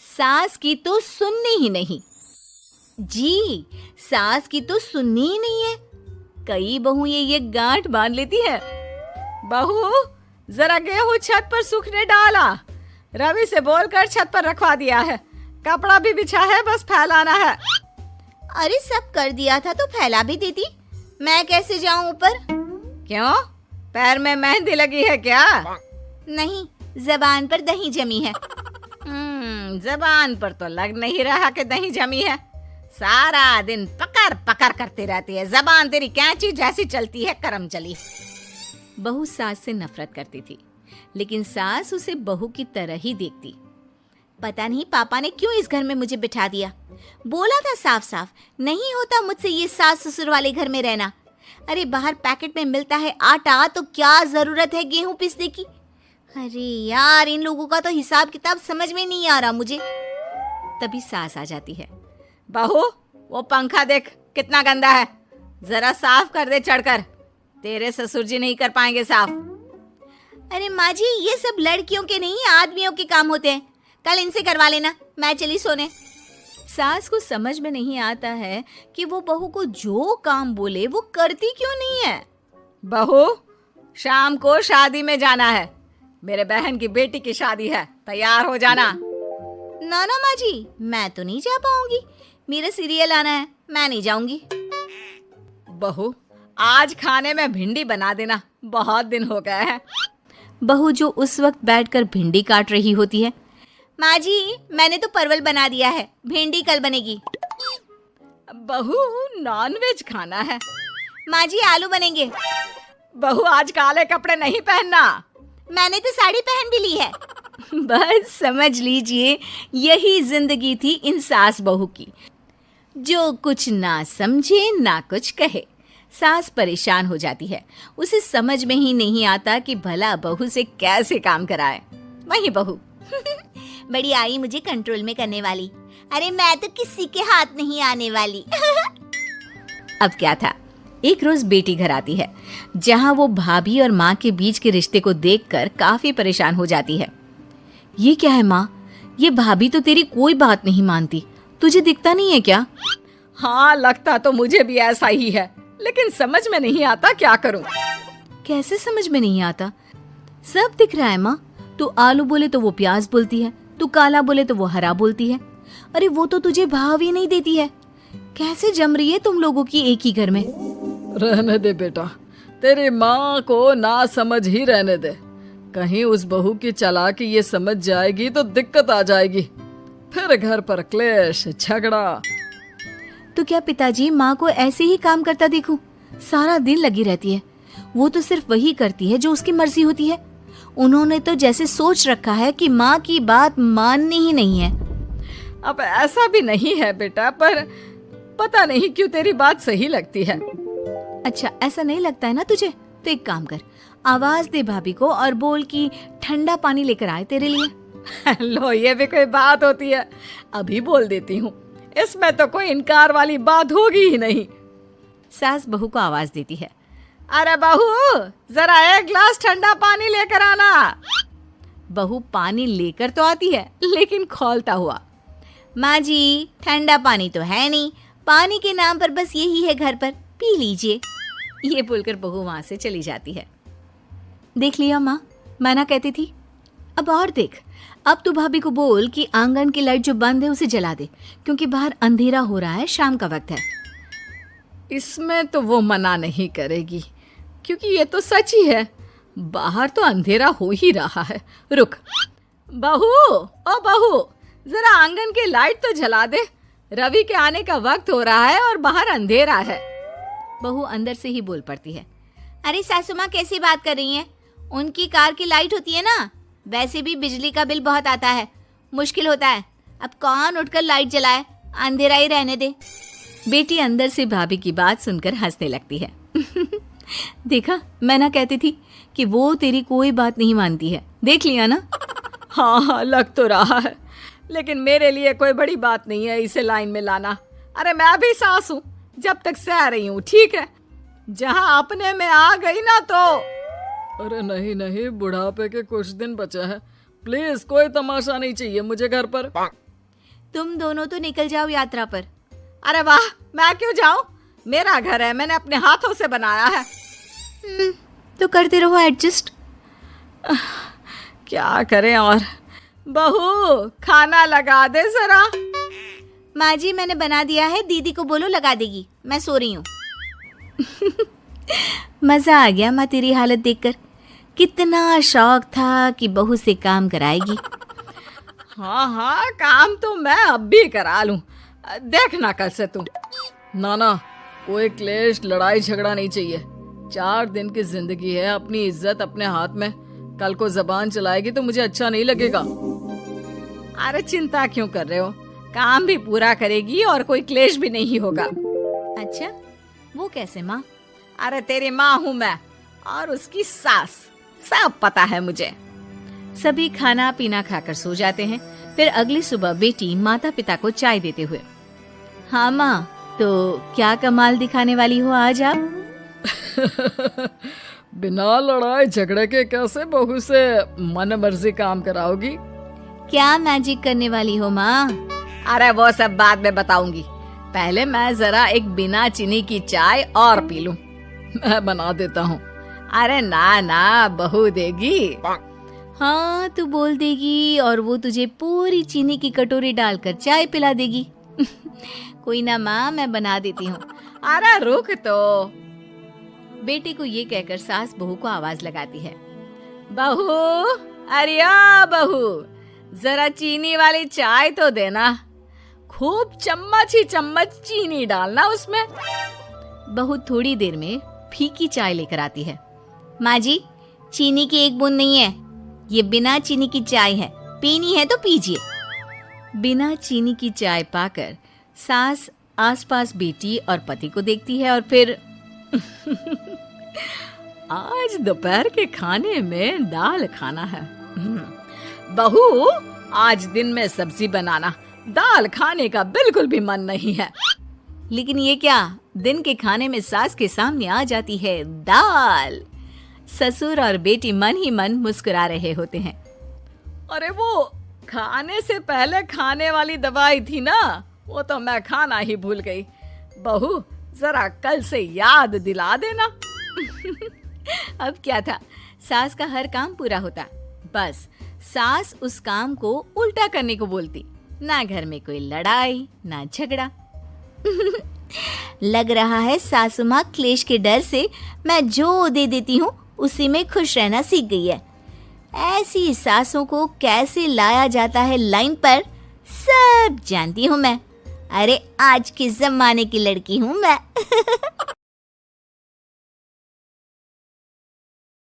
सास की तो सुननी ही नहीं। जी, सास की तो सुननी ही नहीं है। कई बहू ये गांठ बांध लेती है। बहू, जरा गेहूं छत पर सूखने डाला। रवि से बोलकर छत पर रखवा दिया है। कपड़ा भी बिछा है, बस फैलाना है। अरे सब कर दिया था तो फैला भी देती। मैं कैसे जाऊं ऊपर? क्यों, पैर में मेहंदी लगी है क्या? नहीं, जबान पर दही जमी है। जबान पर तो लग नहीं रहा कि दही जमी है। सारा दिन पकड़ पकड़ करती रहती है। जबान तेरी कैंची जैसी चलती है, करम चली। बहू सास से नफरत करती थी, लेकिन सास उसे बहू की तरह ही देखती। पता नहीं पापा ने क्यों इस घर में मुझे बिठा दिया। बोला था साफ साफ, नहीं होता मुझसे ये सास ससुर वाले घर में रहना। अरे बाहर पैकेट में मिलता है आटा, तो क्या जरूरत है गेहूं पीसने की। अरे यार, इन लोगों का तो हिसाब किताब समझ में नहीं आ रहा मुझे। तभी सास आ जाती है। बहू, वो पंखा देख कितना गंदा है, जरा साफ कर दे चढ़कर। तेरे ससुर जी नहीं कर पाएंगे साफ। अरे माँ जी, ये सब लड़कियों के नहीं आदमियों के काम होते हैं। कल इनसे करवा लेना, मैं चली सोने। सास को समझ में नहीं आता है कि वो बहू को जो काम बोले वो करती क्यों नहीं है। बहू, शाम को शादी में जाना है। मेरे बहन की बेटी की शादी है, तैयार हो जाना। ना ना माँ जी, मैं तो नहीं जा पाऊंगी। मेरा सीरियल आना है, मैं नहीं जाऊंगी। बहू, आज खाने में भिंडी बना देना, बहुत दिन हो गए हैं। बहू जो उस वक्त बैठकर भिंडी काट रही होती है। माँ जी, मैंने तो परवल बना दिया है, भिंडी कल बनेगी। बहू, नॉनवेज खाना है। माँ जी, आलू बनेंगे। बहू, आज काले कपड़े नहीं पहनना। मैंने तो साड़ी पहन भी ली है। बस समझ लीजिए, यही जिंदगी थी इन सास बहू की, जो कुछ ना समझे ना कुछ कहे। सास परेशान हो जाती है, उसे समझ में ही नहीं आता कि भला बहू से कैसे काम कराए। वही बहू बड़ी आई मुझे कंट्रोल में करने वाली। अरे मैं तो किसी के हाथ नहीं आने वाली। अब क्या था, एक रोज बेटी घर आती है, जहां वो भाभी और माँ के बीच के रिश्ते को देखकर काफी परेशान हो जाती है। ये क्या है माँ, ये भाभी तो तेरी कोई बात नहीं मानती, तुझे दिखता नहीं है क्या? हाँ, लगता तो मुझे भी ऐसा ही है, लेकिन समझ में नहीं आता क्या करूं। कैसे समझ में नहीं आता? सब दिख रहा है माँ। तू आलू बोले तो वो प्याज बोलती है, तू काला बोले तो वो हरा बोलती है। अरे वो तो तुझे भाव ही नहीं देती है। कैसे जम रही है तुम लोगों की एक ही घर में? रहने दे बेटा, तेरी माँ को ना समझ ही रहने दे। कहीं उस बहू की चालाकी ये समझ जाएगी तो दिक्कत आ जाएगी, फिर घर पर क्लेश झगड़ा। तो क्या पिताजी माँ को ऐसे ही काम करता देखूं? सारा दिन लगी रहती है। वो तो सिर्फ वही करती है जो उसकी मर्जी होती है। उन्होंने तो जैसे सोच रखा है कि माँ की बात माननी ही नहीं है। अब ऐसा भी नहीं है बेटा, पर पता नहीं क्यों तेरी बात सही लगती है। अच्छा, ऐसा नहीं लगता है ना तुझे? तो एक काम कर, आवाज दे भाभी को और बोल कि ठंडा पानी लेकर आए तेरे लिए। लो, ये भी कोई बात होती है? अभी बोल देती हूँ, इसमें तो कोई इनकार वाली बात होगी ही नहीं। सास बहू को आवाज देती है। अरे बहू, जरा एक गिलास ठंडा पानी लेकर आना। बहू पानी लेकर तो आती है, लेकिन खौलता हुआ। माँ जी, ठंडा पानी तो है नहीं, पानी के नाम पर बस यही है घर पर, पी लीजिए। ये बोलकर बहू वहां से चली जाती है। देख लिया माँ, मैं ना कहती थी। अब और देख, अब तू भाभी को बोल कि आंगन की लाइट जो बंद है उसे जला दे, क्योंकि बाहर अंधेरा हो रहा है, शाम का वक्त है। इसमें तो वो मना नहीं करेगी, क्योंकि ये तो सच ही है, बाहर तो अंधेरा हो ही रहा है। रुक बहू, ओ बहू, जरा आंगन की लाइट तो जला दे। रवि के आने का वक्त हो रहा है और बाहर अंधेरा है। बहू अंदर से ही बोल पड़ती है। अरे सासू माँ, कैसी बात कर रही हैं? उनकी कार की लाइट होती है ना, वैसे भी बिजली का बिल बहुत आता है, मुश्किल होता है। अब कौन उठकर लाइट जलाए, अंधेरा ही रहने दे। बेटी अंदर से भाभी की बात सुनकर हंसने लगती है। देखा, मैं ना कहती थी कि वो तेरी कोई बात नहीं मानती है, देख लिया ना। हाँ हाँ, लग तो रहा है, लेकिन मेरे लिए कोई बड़ी बात नहीं है इसे लाइन में लाना। अरे मैं भी सास हूँ, जब तक सह रही हूँ, ठीक है। जहाँ अपने में आ गई ना तो। अरे नहीं नहीं, बुढ़ापे के कुछ दिन बचे हैं, प्लीज कोई तमाशा नहीं चाहिए मुझे घर पर। तुम दोनों तो निकल जाओ यात्रा पर। अरे वाह, मैं क्यों जाऊं? मेरा घर है, मैंने अपने हाथों से बनाया है। तो करते रहो एडजस्ट। क्या करें और। बहू, खाना लगा दे जरा। माँ जी, मैंने बना दिया है, दीदी को बोलो लगा देगी, मैं सो रही हूँ। मजा आ गया माँ तेरी हालत देखकर। कितना शौक था कि बहू से काम कराएगी। हाँ, काम तो मैं अब भी करा लूं। देखना कल से तू। ना, कोई क्लेश लड़ाई झगड़ा नहीं चाहिए। 4 दिन की जिंदगी है, अपनी इज्जत अपने हाथ में। कल को जबान चलाएगी तो मुझे अच्छा नहीं लगेगा। अरे चिंता क्यों कर रहे हो, काम भी पूरा करेगी और कोई क्लेश भी नहीं होगा। अच्छा, वो कैसे माँ? अरे तेरी माँ हूँ मैं और उसकी सास, सब पता है मुझे। सभी खाना पीना खाकर सो जाते हैं। फिर अगली सुबह बेटी माता पिता को चाय देते हुए, हाँ माँ, तो क्या कमाल दिखाने वाली हो आज आप? बिना लड़ाई झगड़े के कैसे बहू से मन मर्जी काम कराओगी? क्या मैजिक करने वाली हो माँ? अरे वो सब बाद में बताऊंगी, पहले मैं जरा एक बिना चीनी की चाय और पी लूं। मैं बना देता हूँ। अरे ना, बहू देगी। हाँ, तू बोल देगी और वो तुझे पूरी चीनी की कटोरी डालकर चाय पिला देगी। कोई ना माँ, मैं बना देती हूँ। अरे रुक तो। बेटे को ये कहकर सास बहू को आवाज लगाती है, बहू, अरे बहू, जरा चीनी वाली चाय तो देना। खूब चम्मच ही चम्मच चीनी डालना उसमें। बहू थोड़ी देर में फीकी चाय लेकर आती है। माँ जी, चीनी की एक बूंद नहीं है, ये बिना चीनी की चाय है, पीनी है तो पीजिए। बिना चीनी की चाय पाकर सास आसपास बेटी और पति को देखती है और फिर आज दोपहर के खाने में दाल खाना है। बहू, आज दिन में सब्जी बनाना, दाल खाने का बिल्कुल भी मन नहीं है। लेकिन ये क्या, दिन के खाने में सास के सामने आ जाती है दाल। ससुर और बेटी मन ही मन मुस्कुरा रहे होते हैं। अरे वो खाने से पहले खाने वाली दवाई थी ना, वो तो मैं खाना ही भूल गई। बहू, जरा कल से याद दिला देना। अब क्या था, सास का हर काम पूरा होता, बस सास उस काम को उल्टा करने को बोलती। ना घर में कोई लड़ाई, ना झगड़ा। लग रहा है सासू माँ क्लेश के डर से मैं जो दे देती हूँ उसी में खुश रहना सीख गई है। ऐसी सासों को कैसे लाया जाता है लाइन पर, सब जानती हूँ मैं। अरे आज के जमाने की लड़की हूँ मैं।